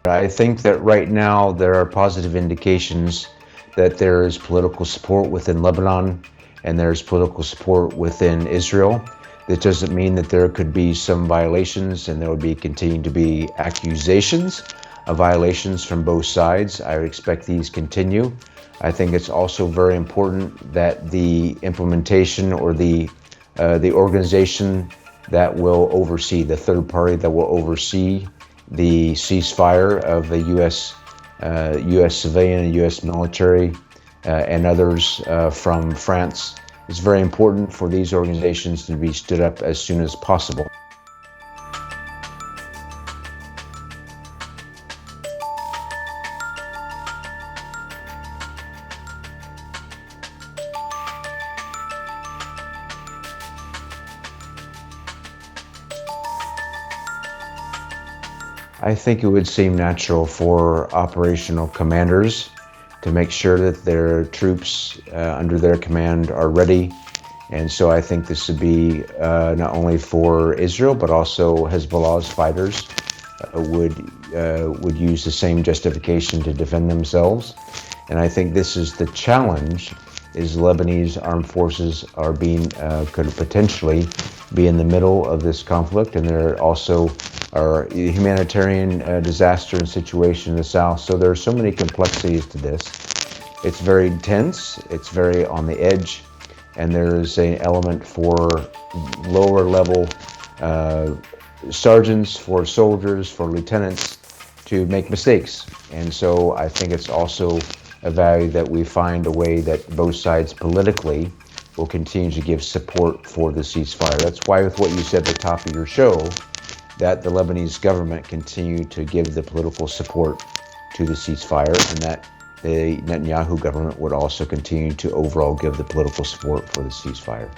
I think that right now there are positive indications that there is political support within Lebanon and there's political support within Israel. That doesn't mean that there could be some violations, and there would be continue to be accusations of violations from both sides. I would expect these continue. I think it's also very important that the implementation or the organization that will oversee, the third party that will oversee the ceasefire of the U.S. Civilian and U.S. military and others from France. It's very important for these organizations to be stood up as soon as possible. I think it would seem natural for operational commanders to make sure that their troops under their command are ready. And so I think this would be not only for Israel, but also Hezbollah's fighters would use the same justification to defend themselves. And I think this is the challenge, is Lebanese armed forces are could potentially be in the middle of this conflict, and there also are a humanitarian disaster and situation in the south. So there are so many complexities to this. It's very intense, it's very on the edge, and there is an element for lower level sergeants, for soldiers, for lieutenants to make mistakes. And so I think it's also a value that we find a way that both sides politically will continue to give support for the ceasefire. That's why, with what you said at the top of your show, that the Lebanese government continue to give the political support to the ceasefire, and that the Netanyahu government would also continue to overall give the political support for the ceasefire.